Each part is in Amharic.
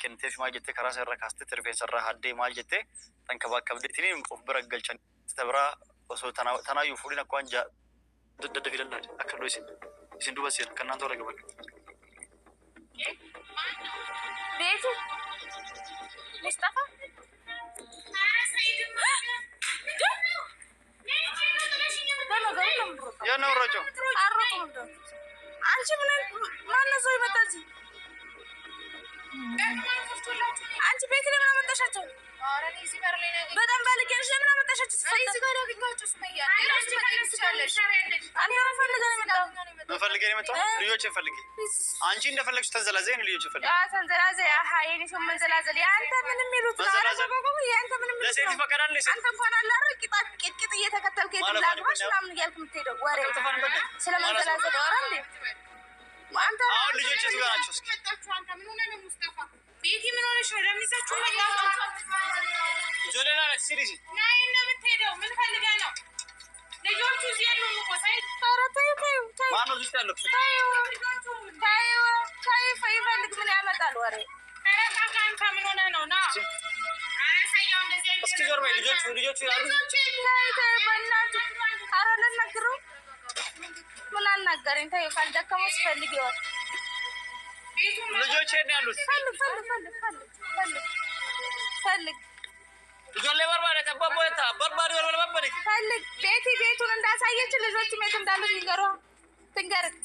كنت في ما جت كراس الركاست ترفين سرها هدي ما جت تنكبك كبدتني مخبرك قلشان تبرا وسو تنا يفولين كوان جا ضد في الله أكلوا يسين دوبس يلا كنا نطور قبل بيتو مصطفى يا نورجو አንቺ ማን ነው ሰው ይመጣጂ አንቺ ቤት ለምን አመጣሻቸው አረኔ ሲበር ላይ ነው በጣም ባልከሽ ለምን አመጣሻቸው ፈይዝ ጋር ያገኛችሁ ሱመያ አንቺ ካለሽ አንተ ፈልገህ ነው የመጣው ልጆች ፈልጌ አንቺ እንደፈለግሽ ተንዘላዘይ ነው ልጆች ፈልጌ ተንዘላዘይ አሃ የኔ ሰው መንዘላዘል ያንተ ምንም ይሉት ያንተ ምንም ለሴት ይፈቀዳል ለሴት አንተ እንኳን አላረ ቂጥ እየተከተልከ ይላልባሽ ምናምን እያልክ የምትሄደው ወሬ ስለመንዘላዘል ወራ እንዴ አንተ አሁን ልጆች እዚህ ጋር ናቸው እስኪ አንተ ምን ሆነ ነው ሙስጠፋ ቤቲ ምን ሆነሽ ነው ለምይዛችሁ ጆሌላ ሲሪስ ናይ ነው የምትሄደው ምን ፈልገህ ነው ልጆቹ እዚህ ያሉ እኮ ታዩ ማነው እዚህ ያለው ታዩ ፈይፈልግ ምን ያመጣል ወሬ ታካን ከምን ሆነ ነው ና አረሰያው እንደዚህ አይነት እስኪ ዞር በይ ልጆቹ ያሉ በእናት አረለ ነግሩ ምን አናገረኝ ታዩ ካልደከመስ ፈልግ ይወር ልጆች ሄድ ያሉት ፈልግ ልጆች ለበርባሪ ተባቦታ በርባሪ ወርበርባሪ ፈልግ ቤቱን እንዳሳየች ልጆች ሜት እንዳሉ ትንገርክ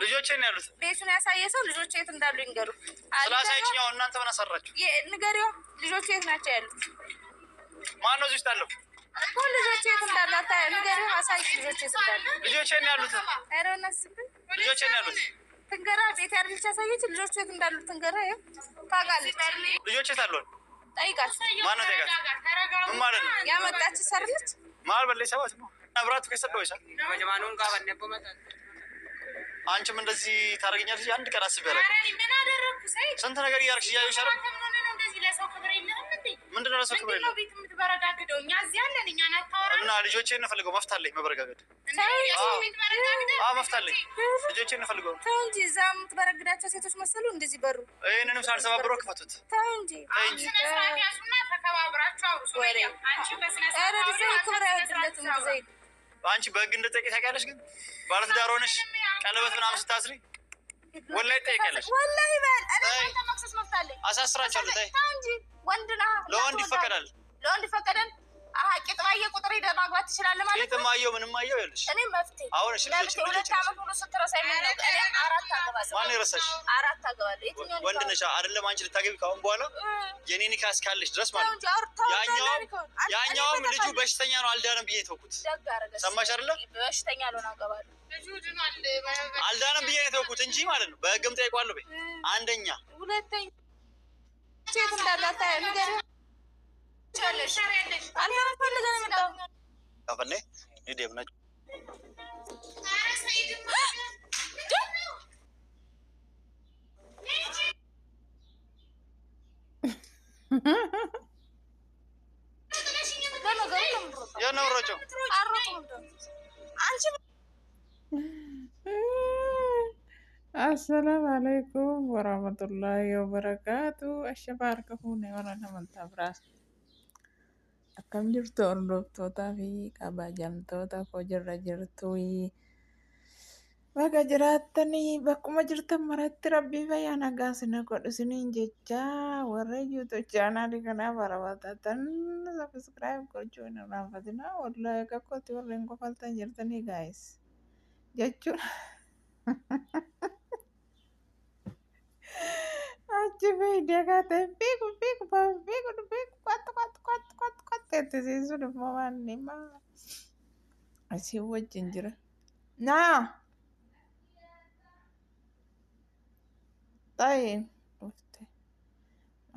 ልጆች ሄድ ያሉት ቤቱን ያሳየሰው ልጆች የት እንዳሉ ይንገሩ ስላሳየችኛው እናንተ ምን አሰራችሁ ንገሪው ልጆች የት ናቸው ያሉት ማን ነው እዚህ ታለው ልጆች የት እንዳሉ ንገሪው አሳይ ልጆች የት እንዳሉ ልጆች ሄድ ያሉት አይሮናስ ልጆች ሄድ ያሉት ትንገራ ቤት ያርልቻ ሳይች ልጆች የት እንዳሉ ትንገራ ታጋለች ልጆች የት አሉ ጠይቃት ማን ነው ጠይቃት ምን ማለት ነው ያመጣች ሰርልች ማል በለይ ሰዋት ነው አብራቱ ከሰደው ይሻል ወጀማኑን ጋር በነቦ መጣ አንቺም እንደዚህ ታረጋኛለሽ አንድ ቀን አስብ ያለው አረ ምን አደረኩ ሳይ ስንት ነገር ያርክሽ ያዩ ሸር እንደዚህ ለሰው ክብር የለህም እንዴ ምንድነው ለሰው ክብር የለህም ቤት የምትበረጋግደው እኛ እዚህ አለን እኛ ናታወራ እና ልጆቼን ፈልገው መፍታለኝ መበረጋገድ መፍታለኝ ልጆቼን ፈልገው ተው እንጂ እዛም የምትበረግዳቸው ሴቶች መሰሉ እንደዚህ በሩ ይሄንንም ሳልሰባብሮ ክፈቱት ተው እንጂ ያሱና ተከባብራችሁ አውሩ ወሬ አንቺ በስነ ስርዓት ክብር አይወድለትም ዘይት አንቺ በግ እንደጠቂ ታውቂያለሽ ግን ባለትዳር ሆነሽ ቀለበት ምናምን ስታስሪ ወላሂ ጠይቀለሽ ወላሂ ባል አንተ መክሰስ መፍታለኝ አሳስራቻለሁ ታይ እንጂ ወንድና ለወንድ ይፈቀዳል አሃ ቂጥማየ ቁጥር ሄደ ማግባት ትችላለህ ማለት ነው ቂጥማየው ምንም አየው ይልሽ እኔ መፍቴ አሁን እሺ ልጅ አመት ሙሉ ስትረሳኝ ምን ነው እኔ አራት አገባለሁ ማን ይረሳሽ አራት አገባለሁ የትኛው ወንድ ነሽ አይደለም አንቺ ልታገቢ ካሁን በኋላ የኔ ኒካስ ካለሽ ድረስ ማለት ያኛውም ልጁ በሽተኛ ነው አልዳነም ብዬ ተውኩት ሰማሽ አይደለ በሽተኛ ነው አገባለሁ ልጁ ድኗል አልዳነም ብዬ ተውኩት እንጂ ማለት ነው በህግም ጠይቋለሁ በይ አንደኛ ሁለተኛ ሴት እንዳላታ ነገር አንተ ፈልገህ ነው የመጣው አፈኔ ይደም ነጭ የነውረጆ አንቺ السلام عليكم ورحمة الله وبركاته الشباب كفوني ولا نمنتا براس أكم جرتو أردوبتوتا في كاباجامتوتا فجر جرتوي بقى جراتني بكما جرت مرات ربي فيانا قاسنا قد سنين جيجا ورجو تجانا لكنا برابطاتن سبسكرايب كرجونا رافتنا والله كاكوتي ورنكو فالتان جرتني guys جاجو Aji dia kata piku kuat itu sih sudah mau mandi mah asyik wajan jera nah tain ufte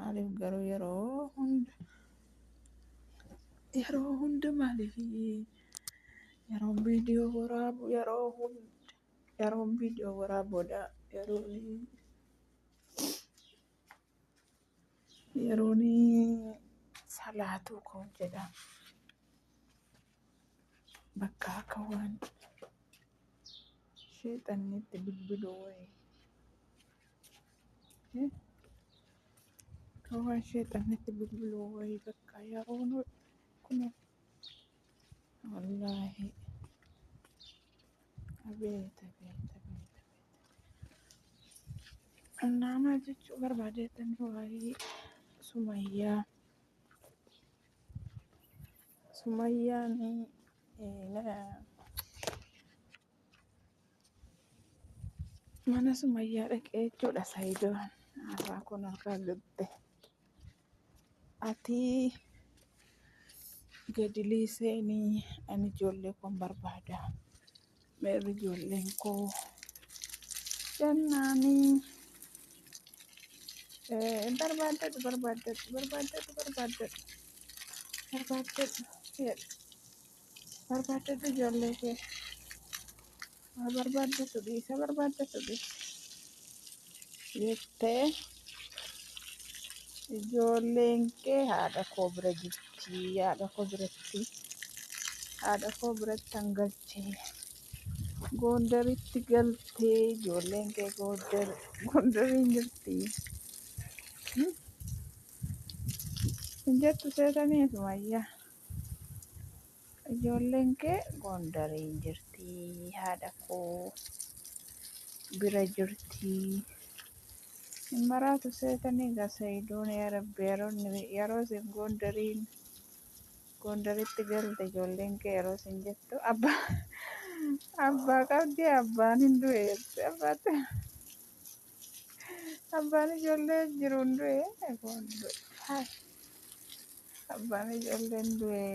alif garu yaro hunda malif yaro video warabu yaro video warabu da yeroni salatu kau jedha bakka kawan shaytan nitti bilbilu way ከዋን ሸጠነት ብልብሎ ወይ በቃ ያሆኑ ኩነ ወላሂ አቤት አቤት አቤት እና ማጅቹ በርባዴተን ወይ ሱማያን mana Sumayyaa dhaqee jechuudha Saayidoon har'aa kun harkaa gatte ati gadi liiseenii ani ijoollee koon barbaada meerri ijoolleen koo jennaanii barbaadadhu ijoollee kee barbaadadhu jettee ijoolleen kee haadha koo bira jirti haadha koo biratti hangalchee Gondaritti galtee ijoolleen kee Gondariin jirti hin jettu seetanii Sumayyaa ijoolleen kee Gondariin jirti haadha koo bira jirti hin maraatu seetanii Saayidoon yaa Rabbi yeroo isin Gondaritti galte ijoolleen kee yeroo isin jettu abbaa qabdi abbaan hin du'e abbaan ijoollee jiru hin du'e abbaan ijoollee hin du'e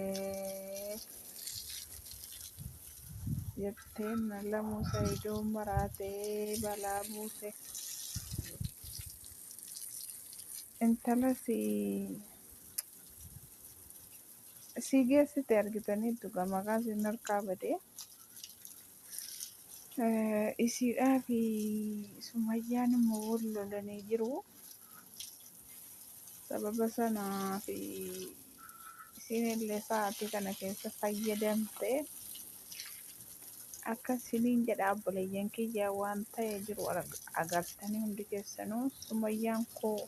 jetteen lamuu Saayidoon maraatee balaa buuse intala si geessite argitaniittu maqaan isin harkaa badee isiidhaa fi Sumayyaan immoo wal lolanii jiru sababa sanaa fi isinillee sa'aatii kana keessa fayyadamte akka isiniin jedha obboleeyyan kiyyaa waan ta'ee jiru agartanii hundi keessanuu Sumayyaan koo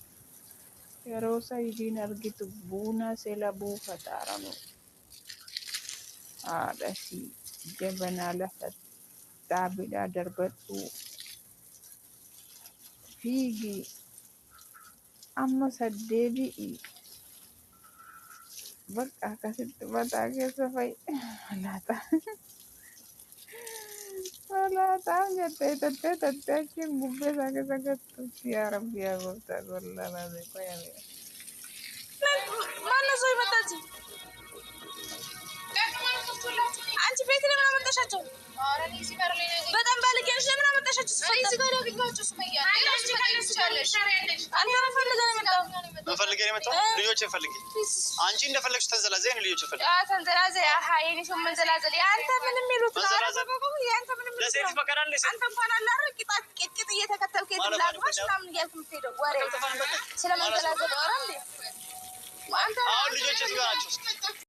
yeroo Saayidiin argitu buuna seela buufataaranu haadhasi jabanaa lafa dhaabidhaa darbadhu fiigi amma saddeebi'i bakka akkasitti mataa keessa fa'i malaataan jettee tattee achiin bubbee isaa keessa gattuutti yaa Rabbi yaa gooftaa gollaa qoyame ማነው ሰው ይመጣች? አንቺ ቤት ለምን አመጣሻቸው? በጣም ባልጌሽ ለምን አመጣሻቸው? ፈልጌ ነው የመጣው ልጆች ፈልጌ አንቺ እንደፈለግሽ ተንዘላዘይ ነው ልጆች ፈልጌ ተንዘላዘይ የኔ ሰው መንዘላዘል አንተ ምንም ይሉት አንተ ምንም ለሴት ፈቀዳለ አንተ እንኳን አላረ ቂጥ እየተከተልክ የትላልባሽ ምናምን እያልክ የምትሄደው ወሬ ስለመንዘላዘል ወራ እንዴ አንተ አሁን ልጆች ጋር ናቸው